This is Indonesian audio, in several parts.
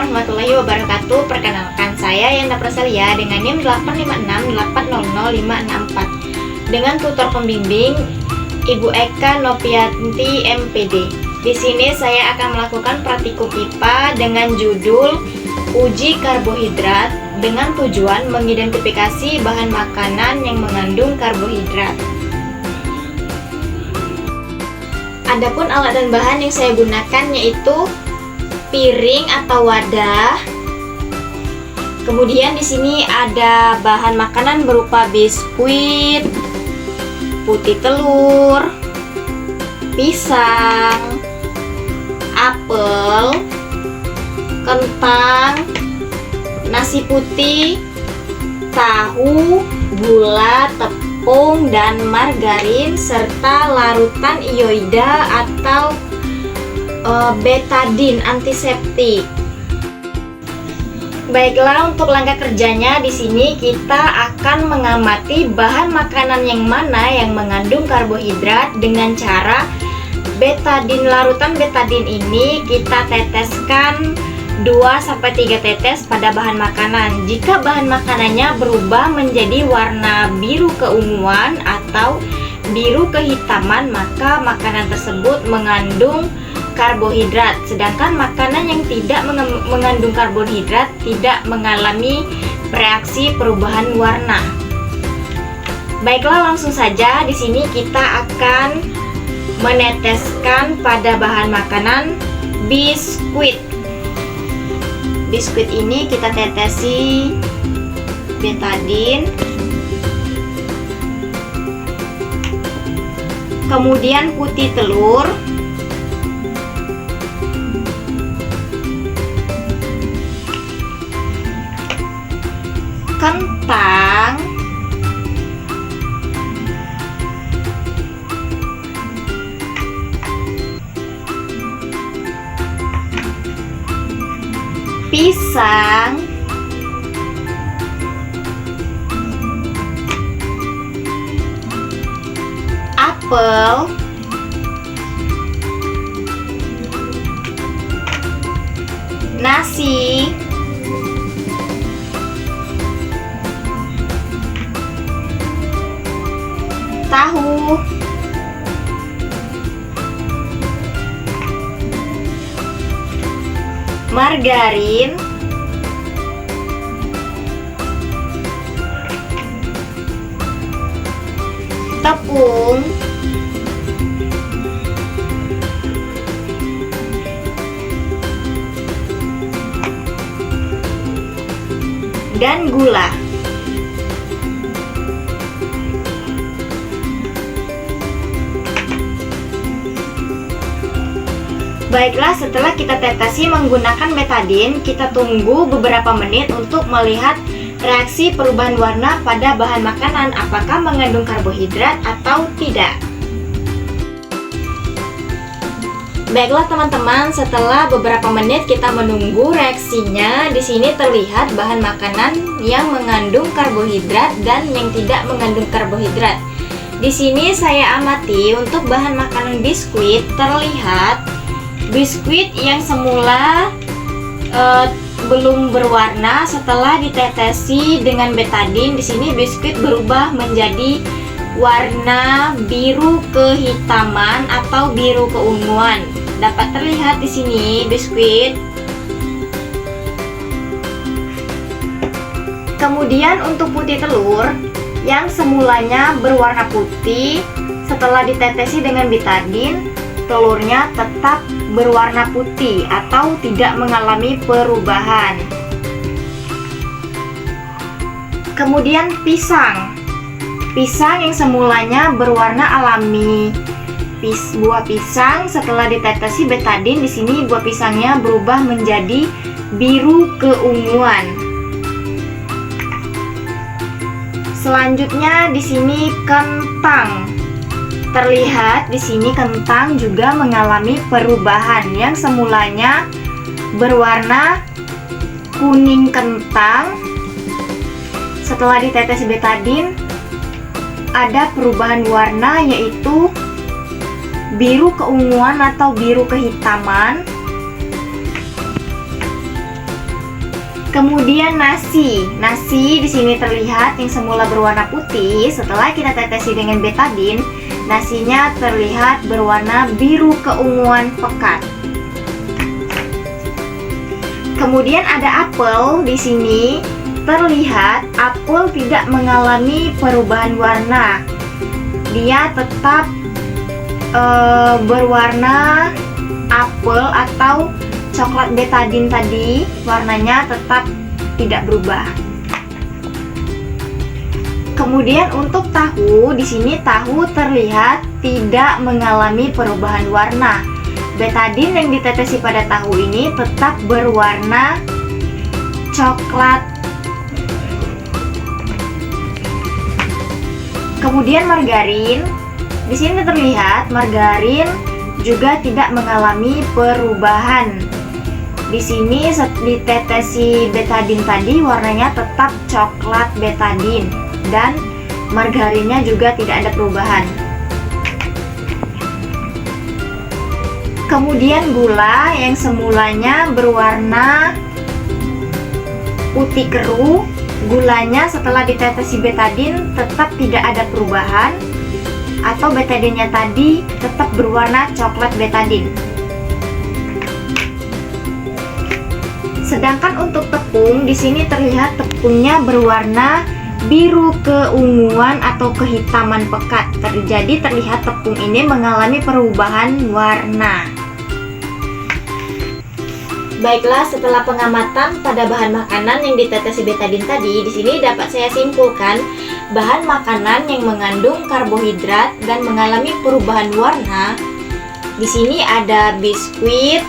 warahmatullahi wabarakatuh. Perkenalkan, saya Yanda Prasalia dengan NIM 856800564 dengan tutor pembimbing Ibu Eka Novianti MPD. Di sini saya akan melakukan praktikum IPA dengan judul Uji Karbohidrat dengan tujuan mengidentifikasi bahan makanan yang mengandung karbohidrat. Adapun alat dan bahan yang saya gunakan yaitu piring atau wadah. Kemudian di sini ada bahan makanan berupa biskuit, putih telur, pisang, apel, kentang, nasi putih, tahu, gula, tepung, dan margarin, serta larutan ioida atau betadine antiseptik. Baiklah, untuk langkah kerjanya di sini kita akan mengamati bahan makanan yang mana yang mengandung karbohidrat dengan cara betadine. Larutan betadine ini kita teteskan 2-3 tetes pada bahan makanan. Jika bahan makanannya berubah menjadi warna biru keunguan atau biru kehitaman, maka makanan tersebut mengandung karbohidrat. Sedangkan makanan yang tidak mengandung karbohidrat tidak mengalami reaksi perubahan warna. Baiklah, langsung saja di sini kita akan meneteskan pada bahan makanan biskuit. Biskuit ini kita tetesi betadine. Kemudian putih telur, kentang, pisang, apel, nasi, tahu, margarin, tepung, dan gula. Baiklah, setelah kita tetesi menggunakan betadine, kita tunggu beberapa menit untuk melihat reaksi perubahan warna pada bahan makanan, apakah mengandung karbohidrat atau tidak. Baiklah teman-teman, setelah beberapa menit kita menunggu reaksinya, di sini terlihat bahan makanan yang mengandung karbohidrat dan yang tidak mengandung karbohidrat. Di sini saya amati untuk bahan makanan biskuit, terlihat biskuit yang semula belum berwarna, setelah ditetesi dengan betadine, di sini biskuit berubah menjadi warna biru kehitaman atau biru keunguan. Dapat terlihat di sini biskuit. Kemudian untuk putih telur yang semulanya berwarna putih, setelah ditetesi dengan betadine, telurnya tetap berwarna putih atau tidak mengalami perubahan. Kemudian pisang. Pisang yang semulanya berwarna alami. Buah pisang setelah ditetesi betadine, di sini buah pisangnya berubah menjadi biru keunguan. Selanjutnya di sini kentang. Terlihat di sini kentang juga mengalami perubahan, yang semulanya berwarna kuning kentang. Setelah ditetesi betadine, ada perubahan warna yaitu biru keunguan atau biru kehitaman. Kemudian nasi. Nasi di sini terlihat yang semula berwarna putih, setelah kita tetesi dengan betadin, nasinya terlihat berwarna biru keunguan pekat. Kemudian ada apel di sini, terlihat apel tidak mengalami perubahan warna. Dia tetap berwarna apel atau coklat betadin tadi, warnanya tetap tidak berubah. Kemudian untuk tahu, di sini tahu terlihat tidak mengalami perubahan warna. Betadin yang ditetesi pada tahu ini tetap berwarna coklat. Kemudian margarin, di sini terlihat margarin juga tidak mengalami perubahan. Di sini ditetesi betadin tadi warnanya tetap coklat betadin dan margarinnya juga tidak ada perubahan. Kemudian gula yang semulanya berwarna putih keruh, gulanya setelah ditetesi betadin tetap tidak ada perubahan, atau betadinnya tadi tetap berwarna coklat betadin. Sedangkan untuk tepung, di sini terlihat tepungnya berwarna biru keunguan atau kehitaman pekat. Jadi terlihat tepung ini mengalami perubahan warna. Baiklah, setelah pengamatan pada bahan makanan yang ditetesi betadin tadi, di sini dapat saya simpulkan bahan makanan yang mengandung karbohidrat dan mengalami perubahan warna. Di sini ada biskuit,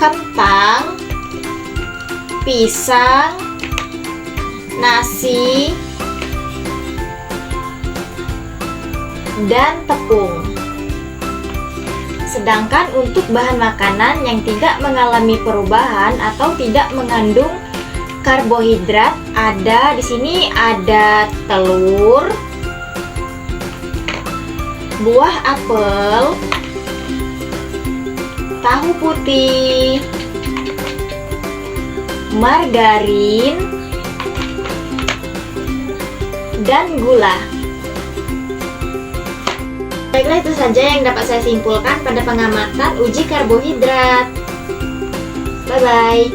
kentang, pisang, nasi, dan tepung. Sedangkan untuk bahan makanan yang tidak mengalami perubahan atau tidak mengandung karbohidrat, ada di sini ada telur, buah apel, tahu putih, margarin, dan gula. Baiklah, itu saja yang dapat saya simpulkan pada pengamatan uji karbohidrat. Bye-bye.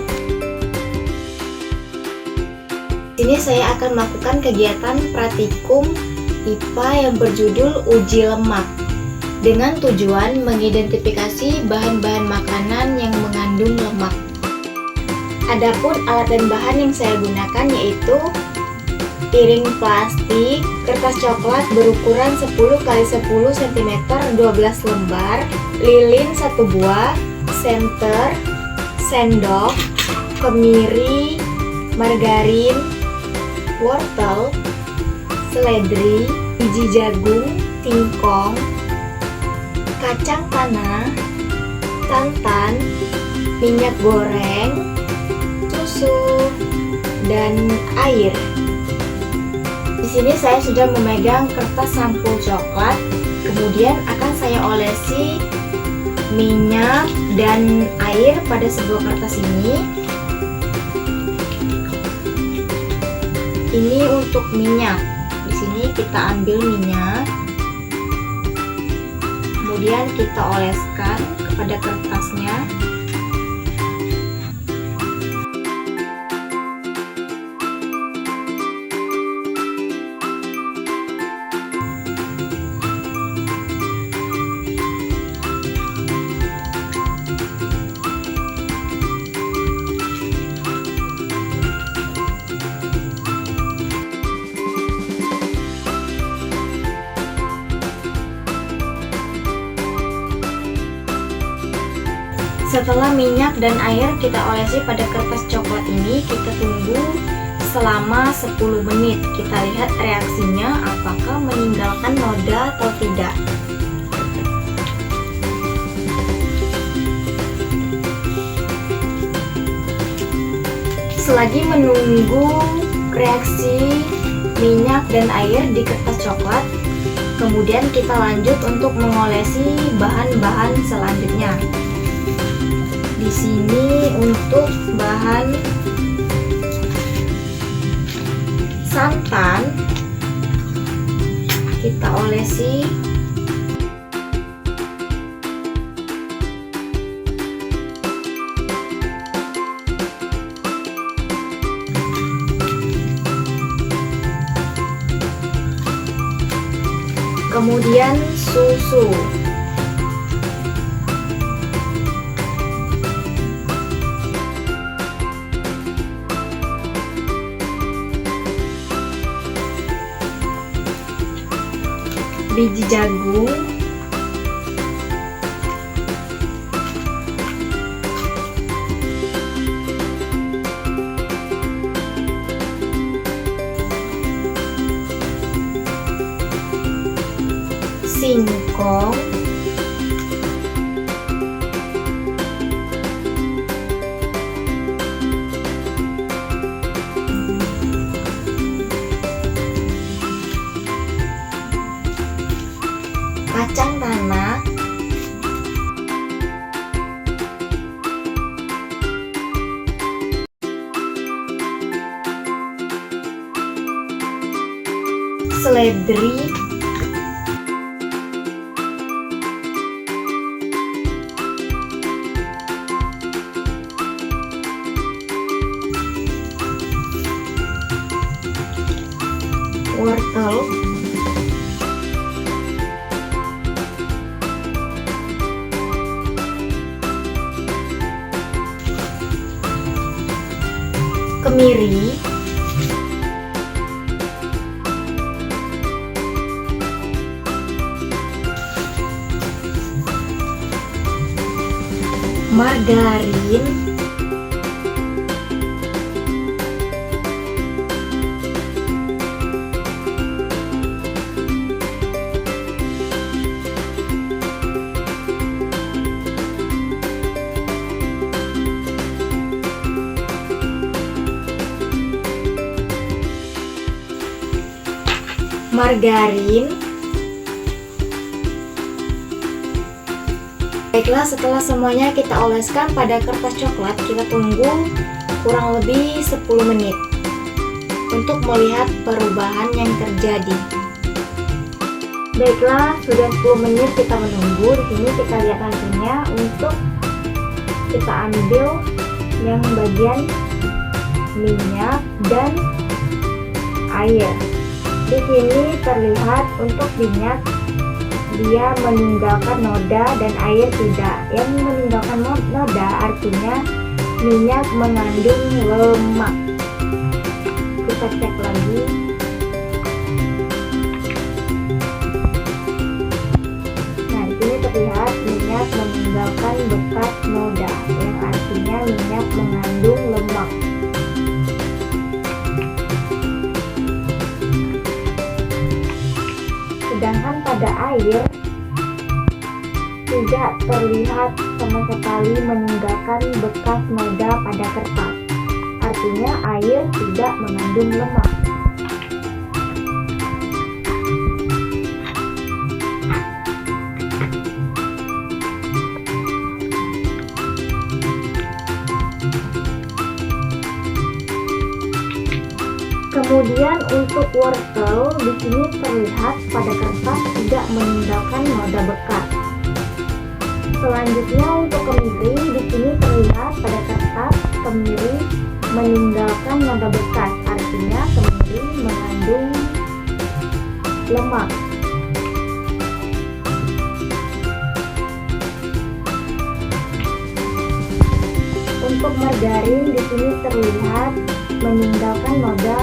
Di sini saya akan melakukan kegiatan praktikum IPA yang berjudul uji lemak dengan tujuan mengidentifikasi bahan-bahan makanan yang mengandung lemak. Adapun alat dan bahan yang saya gunakan yaitu piring plastik, kertas coklat berukuran 10 x 10 cm 12 lembar, lilin 1 buah, senter, sendok, kemiri, margarin, wortel, seledri, biji jagung, singkong, kacang tanah, santan, minyak goreng, susu, dan air. Di sini saya sudah memegang kertas sampul coklat, kemudian akan saya olesi minyak dan air pada sebuah kertas ini. Ini untuk minyak. Di sini kita ambil minyak, kemudian kita oleskan kepada kertasnya. Setelah minyak dan air kita olesi pada kertas coklat ini, kita tunggu selama 10 menit. Kita lihat reaksinya apakah meninggalkan noda atau tidak. Selagi menunggu reaksi minyak dan air di kertas coklat, kemudian kita lanjut untuk mengolesi bahan-bahan selanjutnya. Di sini untuk bahan ekspresi, kemudian susu. Biji jagung, singkong, kacang tanah, seledri, wortel, kemiri, margarin, margarin. Baiklah, setelah semuanya kita oleskan pada kertas coklat, kita tunggu kurang lebih 10 menit untuk melihat perubahan yang terjadi. Baiklah, sudah 10 menit kita menunggu. Di sini kita lihat hasilnya. Untuk kita ambil yang bagian minyak dan air. Di sini terlihat untuk minyak dia meninggalkan noda dan air tidak. Yang meninggalkan noda artinya minyak mengandung lemak. Kita cek lagi. Nah, di sini terlihat minyak meninggalkan bekas noda, yang artinya minyak mengandung lemak. Sedangkan pada air tidak terlihat sama sekali meninggalkan bekas noda pada kertas. Artinya air tidak mengandung lemak. Kemudian untuk wortel, di sini terlihat pada kertas tidak meninggalkan noda bekas. Selanjutnya untuk kemiri, di sini terlihat pada kertas kemiri meninggalkan noda bekas, artinya kemiri mengandung lemak. Untuk margarin, di sini terlihat meninggalkan noda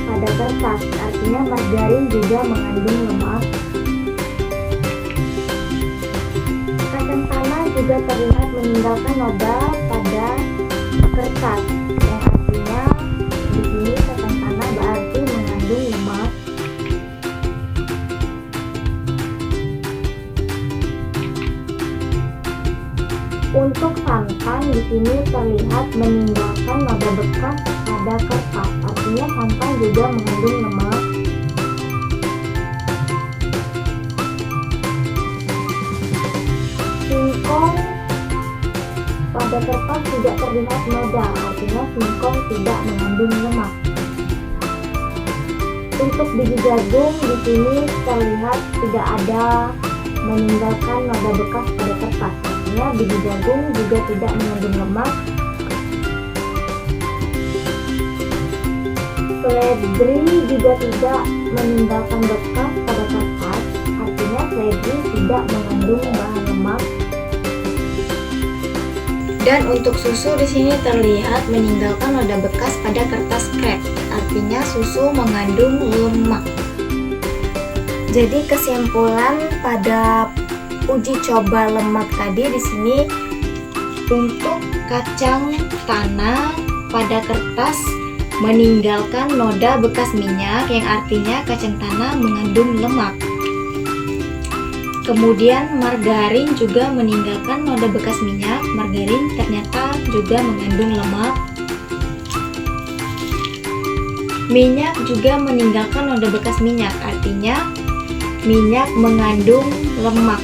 pada kertas, artinya margarin juga mengandung lemak. Kacang tanah juga terlihat meninggalkan noda pada kertas, yang artinya di sini kacang tanah berarti mengandung lemak. Untuk santan di sini terlihat meninggalkan noda bekas pada kertas, artinya santan juga mengandung lemak. Singkong pada kertas tidak terlihat noda, artinya singkong tidak mengandung lemak. Untuk biji jagung di sini terlihat tidak ada meninggalkan noda bekas pada kertas. Artinya biji jagung juga tidak mengandung lemak. Seledri juga tidak meninggalkan bekas pada kertas. Artinya seledri tidak mengandung bahan lemak. Dan untuk susu di sini terlihat meninggalkan noda bekas pada kertas krep. Artinya susu mengandung lemak. Jadi kesimpulan pada uji coba lemak tadi di sini, untuk kacang tanah pada kertas meninggalkan noda bekas minyak, yang artinya kacang tanah mengandung lemak. Kemudian margarin juga meninggalkan noda bekas minyak. Margarin ternyata juga mengandung lemak. Minyak juga meninggalkan noda bekas minyak, artinya minyak mengandung lemak.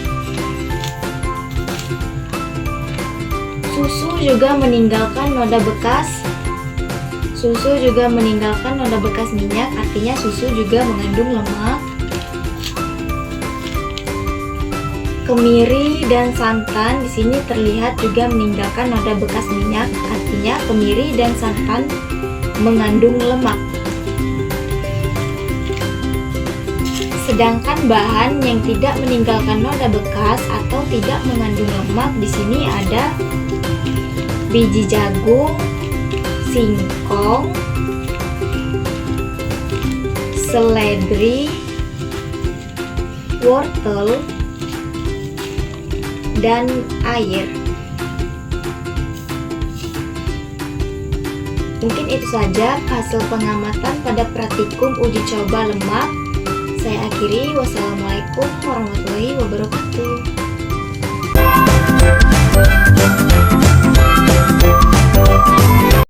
Susu juga meninggalkan noda bekas. Susu juga meninggalkan noda bekas minyak, artinya susu juga mengandung lemak. Kemiri dan santan di sini terlihat juga meninggalkan noda bekas minyak, artinya kemiri dan santan mengandung lemak. Sedangkan bahan yang tidak meninggalkan noda bekas atau tidak mengandung lemak di sini ada biji jagung, singkong, seledri, wortel, dan air. Mungkin itu saja hasil pengamatan pada praktikum uji coba lemak. Saya akhiri. Wassalamualaikum warahmatullahi wabarakatuh.